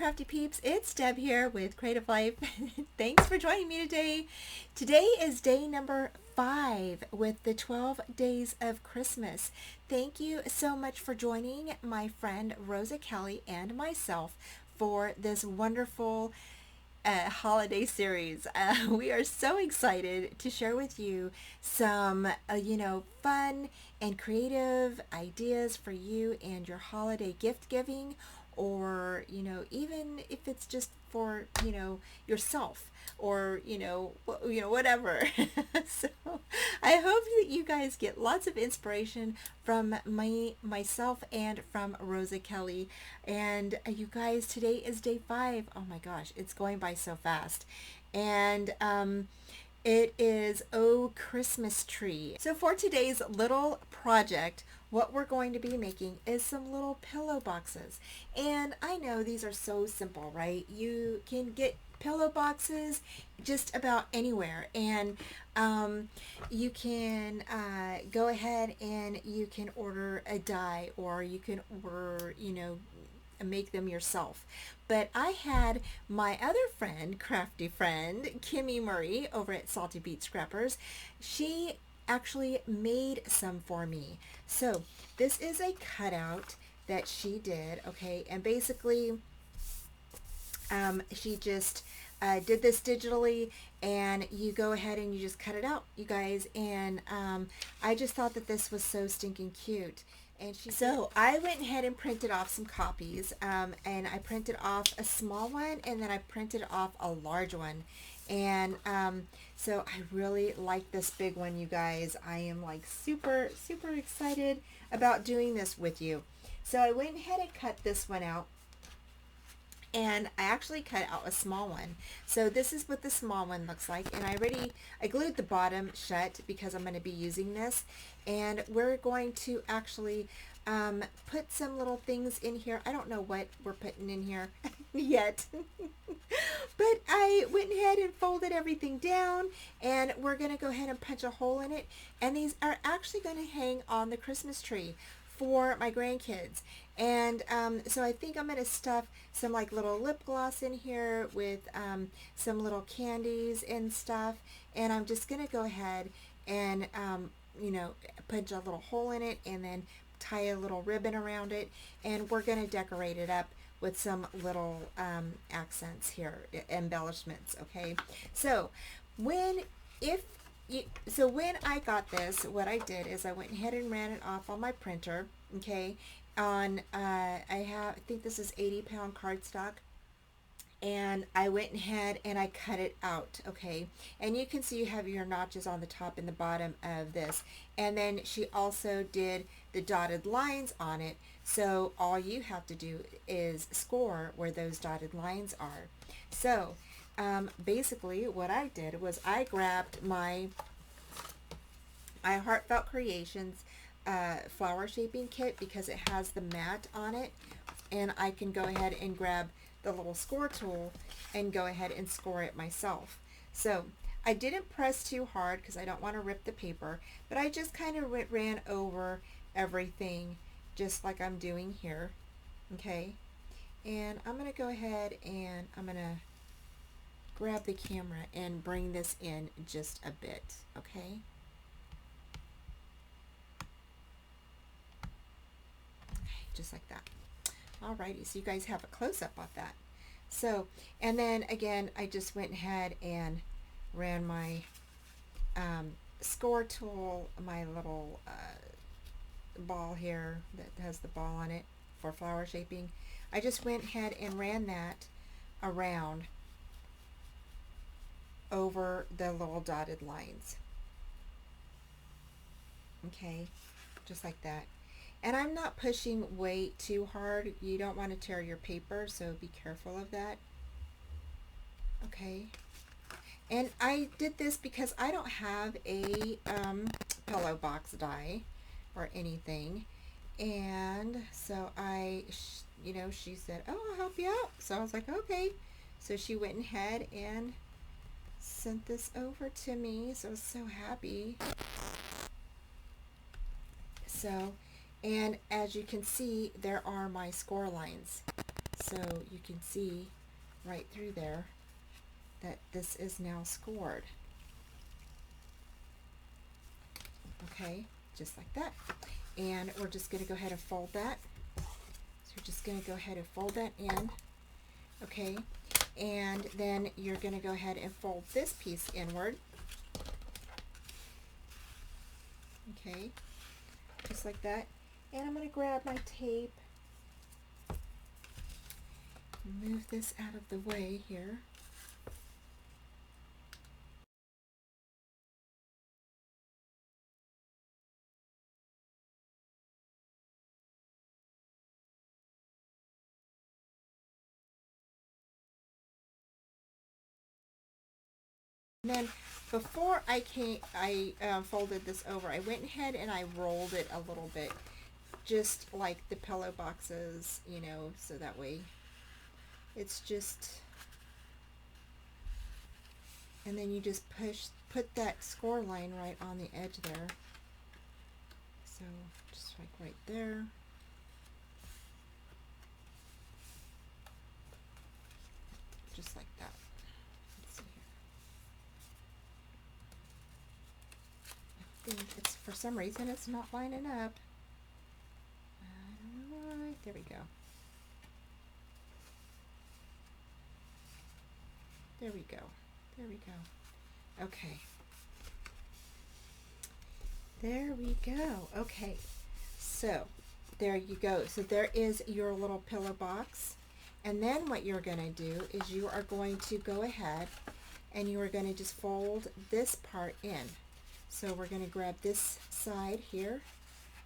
crafty peeps, it's Deb here with Creative Life. Thanks for joining me today. Today is day number 5 with the 12 days of Christmas. Thank you so much for joining my friend Rosa Kelly and myself for this wonderful holiday series. We are so excited to share with you some, fun and creative ideas for you and your holiday gift giving, or, even if it's just for, yourself, or, whatever. So I hope that you guys get lots of inspiration from myself and from Rosa Kelly. And you guys, today is day 5. Oh my gosh, it's going by so fast. And it is Oh Christmas Tree. So for today's little project, what we're going to be making is some little pillow boxes. And I know these are so simple, right? You can get pillow boxes just about anywhere, and you can go ahead and you can order a die, or you can order, make them yourself. But I had my other friend, crafty friend, Kimmy Murray over at Salty Beat Scrappers. She actually made some for me. So this is a cutout that she did, okay? And basically, she just did this digitally, and you go ahead and you just cut it out, you guys. And I just thought that this was so stinking cute. And so I went ahead and printed off some copies, and I printed off a small one, and then I printed off a large one. And so I really like this big one, you guys. I am like super excited about doing this with you. So I went ahead and cut this one out, and I actually cut out a small one. So this is what the small one looks like, and I glued the bottom shut because I'm going to be using this. And we're going to actually put some little things in here. I don't know what we're putting in here yet, but I went ahead and folded everything down, and we're going to go ahead and punch a hole in it. And these are actually going to hang on the Christmas tree for my grandkids. And so I think I'm going to stuff some like little lip gloss in here with some little candies and stuff. And I'm just going to go ahead and punch a little hole in it, and then tie a little ribbon around it, and we're going to decorate it up with some little accents here, embellishments. Okay, so when I got this, what I did is I went ahead and ran it off on my printer. Okay, on I think this is 80-pound cardstock, and I went ahead and I cut it out. Okay, and you can see you have your notches on the top and the bottom of this. And then she also did the dotted lines on it, so all you have to do is score where those dotted lines are. So basically what I did was I grabbed my Heartfelt Creations flower shaping kit, because it has the mat on it, and I can go ahead and grab the little score tool and go ahead and score it myself. So I didn't press too hard because I don't want to rip the paper, but I just kind of ran over everything just like I'm doing here. Okay, and I'm going to go ahead and I'm going to grab the camera and bring this in just a bit. Okay, just like that. Alrighty, so you guys have a close-up of that. So, and then again, I just went ahead and ran my score tool, my little ball here that has the ball on it for flower shaping. I just went ahead and ran that around over the little dotted lines. Okay, just like that. And I'm not pushing way too hard. You don't want to tear your paper, so be careful of that. Okay. And I did this because I don't have a pillow box die or anything. And so she said, oh, I'll help you out. So I was like, okay. So she went ahead and sent this over to me. So I was so happy. So, and as you can see, there are my score lines. So you can see right through there that this is now scored. Okay, just like that. And we're just going to go ahead and fold that. So you're just going to go ahead and fold that in. Okay, and then you're going to go ahead and fold this piece inward. Okay, just like that. And I'm going to grab my tape, move this out of the way here. And then before I folded this over, I went ahead and I rolled it a little bit, just like the pillow boxes, you know, so that way it's just, and then you just put that score line right on the edge there. So just like right there. Just like that. Let's see here. I think it's, for some reason, it's not lining up. I don't know why. There we go. There we go. There we go. Okay. There we go. Okay. So, there you go. So there is your little pillow box. And then what you're going to do is you are going to go ahead and you are going to just fold this part in. So we're going to grab this side here.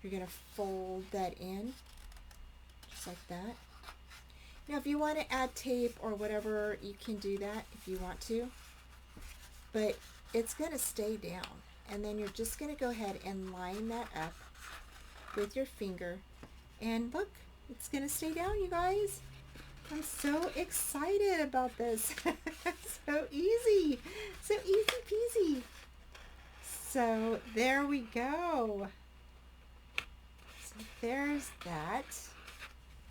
You're going to fold that in just like that. Now if you want to add tape or whatever, you can do that if you want to. But it's going to stay down. And then you're just going to go ahead and line that up with your finger. And look, it's going to stay down, you guys. I'm so excited about this. So easy. So easy peasy. So there we go. So there's that.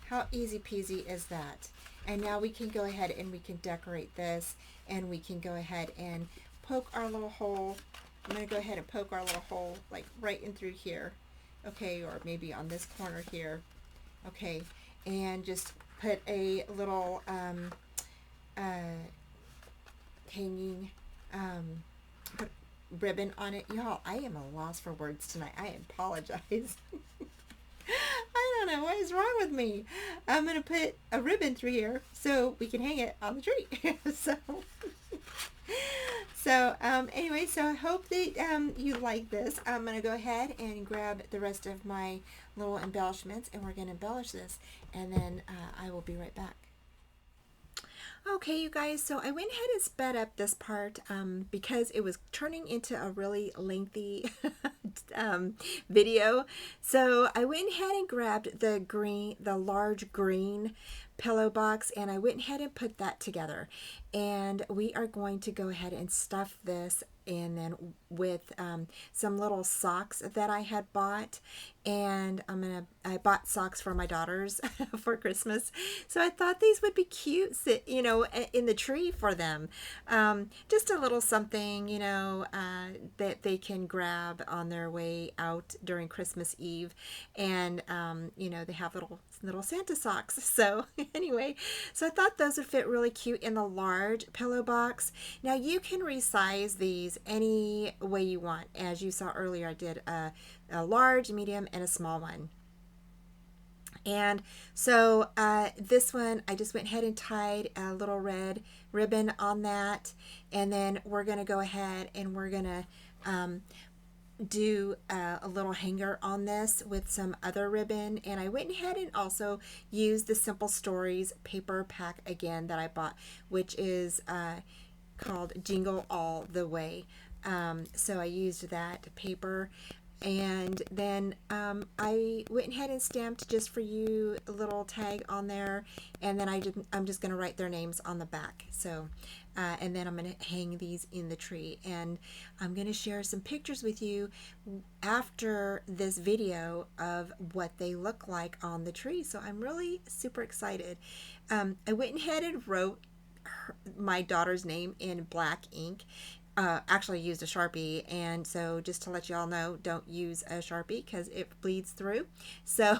How easy peasy is that? And now we can go ahead and we can decorate this, and we can go ahead and poke our little hole. I'm going to go ahead and poke our little hole like right in through here. Okay, or maybe on this corner here. Okay, and just put a little hanging ribbon on it. Y'all, I am a loss for words tonight. I apologize. I don't know what is wrong with me. I'm going to put a ribbon through here so we can hang it on the tree. Anyway, so I hope that you like this. I'm going to go ahead and grab the rest of my little embellishments, and we're going to embellish this, and then I will be right back. Okay, you guys, so I went ahead and sped up this part because it was turning into a really lengthy video. So I went ahead and grabbed the large green pillow box, and I went ahead and put that together. And we are going to go ahead and stuff this, and then with some little socks that I had bought. And I bought socks for my daughters for Christmas, so I thought these would be cute, you know, in the tree for them. Just a little something, you know, that they can grab on their way out during Christmas Eve. And you know, they have little Santa socks. So anyway, so I thought those would fit really cute in the large pillow box. Now you can resize these any way you want. As you saw earlier, I did a large, medium, and a small one. And so this one, I just went ahead and tied a little red ribbon on that. And then we're going to go ahead and we're going to do a little hanger on this with some other ribbon. And I went ahead and also used the Simple Stories paper pack again that I bought, which is called Jingle All the Way. So I used that paper. And then I went ahead and stamped Just For You a little tag on there, and then I'm just going to write their names on the back. So and then I'm going to hang these in the tree, and I'm going to share some pictures with you after this video of what they look like on the tree. So I'm really super excited. I went ahead and wrote my daughter's name in black ink. Actually used a Sharpie, and so just to let you all know, don't use a Sharpie because it bleeds through. So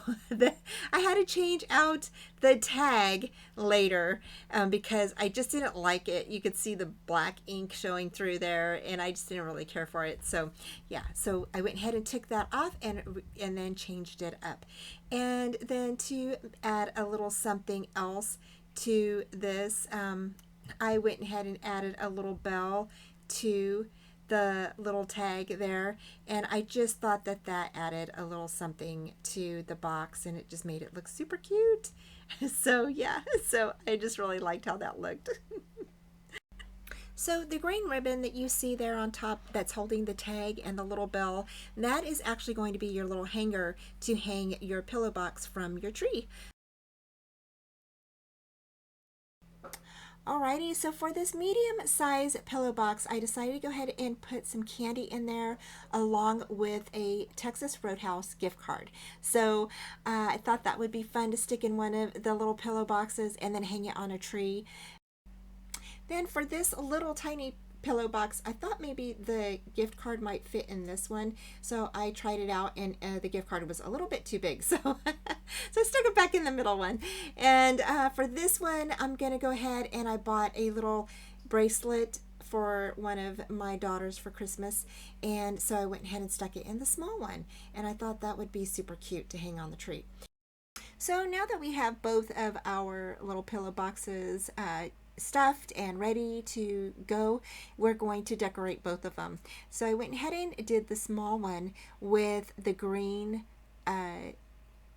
I had to change out the tag later because I just didn't like it. You could see the black ink showing through there, and I just didn't really care for it. So yeah, so I went ahead and took that off and then changed it up. And then to add a little something else to this, I went ahead and added a little bell to the little tag there, and I just thought that that added a little something to the box, and it just made it look super cute. So yeah, so I just really liked how that looked. So the green ribbon that you see there on top that's holding the tag and the little bell, that is actually going to be your little hanger to hang your pillow box from your tree. Alrighty, so for this medium size pillow box, I decided to go ahead and put some candy in there along with a Texas Roadhouse gift card. So I thought that would be fun to stick in one of the little pillow boxes and then hang it on a tree. Then for this little tiny pillow box, I thought maybe the gift card might fit in this one, so I tried it out, and the gift card was a little bit too big, so so I stuck it back in the middle one. And for this one, I'm gonna go ahead and I bought a little bracelet for one of my daughters for Christmas, and so I went ahead and stuck it in the small one, and I thought that would be super cute to hang on the tree. So now that we have both of our little pillow boxes stuffed and ready to go, we're going to decorate both of them. So I went ahead and did the small one with the green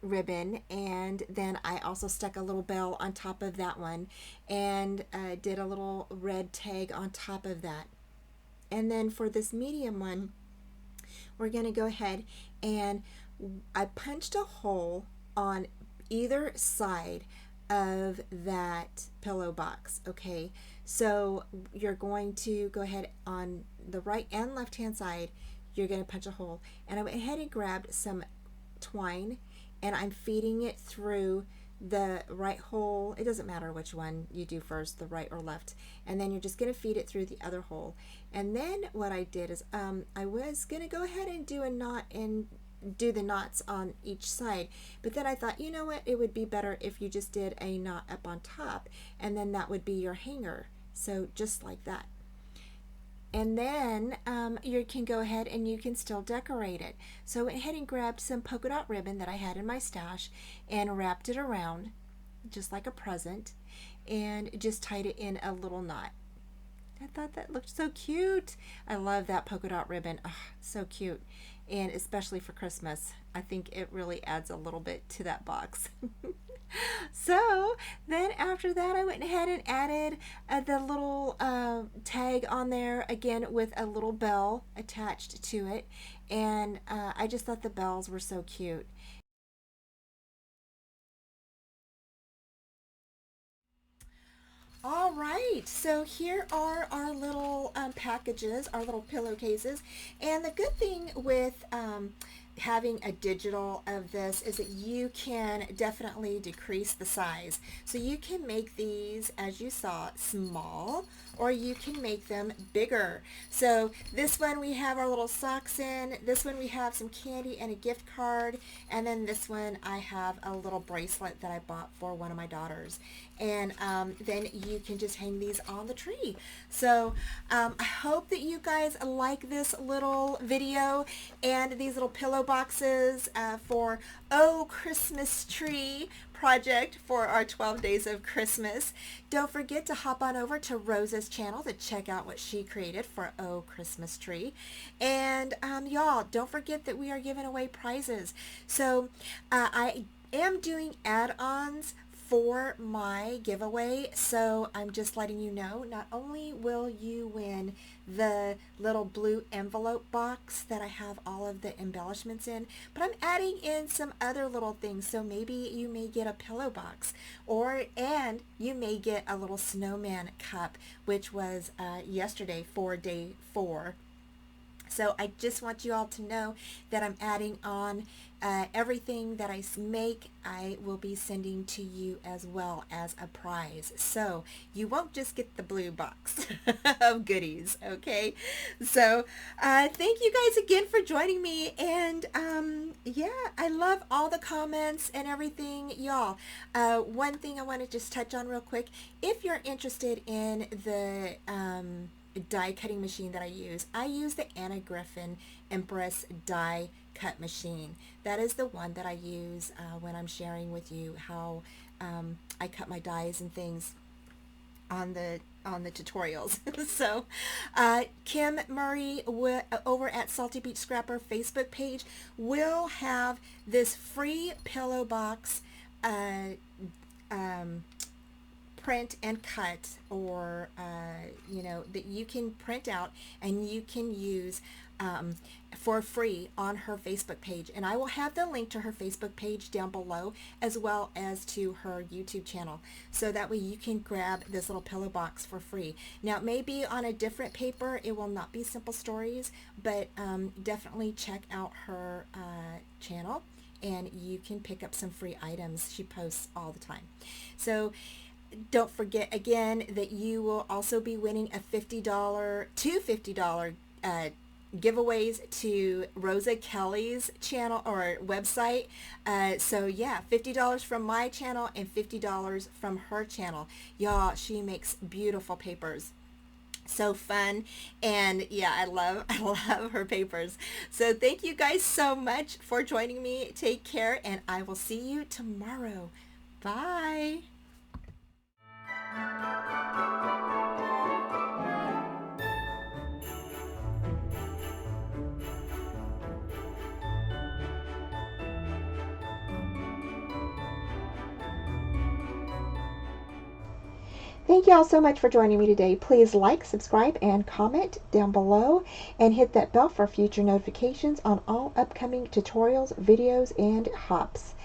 ribbon, and then I also stuck a little bell on top of that one, and did a little red tag on top of that. And then for this medium one, we're going to go ahead and I punched a hole on either side of that pillow box. Okay, so you're going to go ahead on the right and left hand side, you're going to punch a hole, and I went ahead and grabbed some twine, and I'm feeding it through the right hole. It doesn't matter which one you do first, the right or left, and then you're just going to feed it through the other hole. And then what I did is I was going to go ahead and do a knot and do the knots on each side, but then I thought, you know what, it would be better if you just did a knot up on top, and then that would be your hanger. So just like that. And then you can go ahead and you can still decorate it. So I went ahead and grabbed some polka dot ribbon that I had in my stash and wrapped it around just like a present, and just tied it in a little knot. I thought that looked so cute. I love that polka dot ribbon. Oh, so cute. And especially for Christmas, I think it really adds a little bit to that box. So then after that, I went ahead and added the little tag on there again with a little bell attached to it. And I just thought the bells were so cute. All right, so here are our little packages, our little pillowcases. And the good thing with having a digital of this is that you can definitely decrease the size. So you can make these, as you saw, small, or you can make them bigger. So this one we have our little socks in, this one we have some candy and a gift card, and then this one I have a little bracelet that I bought for one of my daughters. And then you can just hang these on the tree. So I hope that you guys like this little video and these little pillow boxes for Oh Christmas Tree project for our 12 days of Christmas. Don't forget to hop on over to Rosa's channel to check out what she created for Oh Christmas Tree. And y'all, don't forget that we are giving away prizes. So I am doing add-ons for my giveaway, so I'm just letting you know, not only will you win the little blue envelope box that I have all of the embellishments in, but I'm adding in some other little things. So maybe you may get a pillow box, and you may get a little snowman cup, which was yesterday for day 4. So I just want you all to know that I'm adding on everything that I make. I will be sending to you as well as a prize. So you won't just get the blue box of goodies, okay? So thank you guys again for joining me. And yeah, I love all the comments and everything, y'all. One thing I want to just touch on real quick. If you're interested in the die cutting machine that I use the Anna Griffin Empress die cut machine. That is the one that I use when I'm sharing with you how I cut my dies and things on the tutorials. So Kim Murray over at Salty Beach Scrapper Facebook page will have this free pillow box print and cut, or you know, that you can print out and you can use for free on her Facebook page. And I will have the link to her Facebook page down below, as well as to her YouTube channel, so that way you can grab this little pillow box for free. Now it may be on a different paper, it will not be Simple Stories, but definitely check out her channel and you can pick up some free items. She posts all the time. So don't forget again that you will also be winning a $50 giveaways to Rosa Kelly's channel or website. So yeah, $50 from my channel and $50 from her channel. Y'all, she makes beautiful papers. So fun, and yeah, I love her papers. So thank you guys so much for joining me. Take care, and I will see you tomorrow. Bye. Thank you all so much for joining me today. Please like, subscribe, and comment down below, and hit that bell for future notifications on all upcoming tutorials, videos, and hops.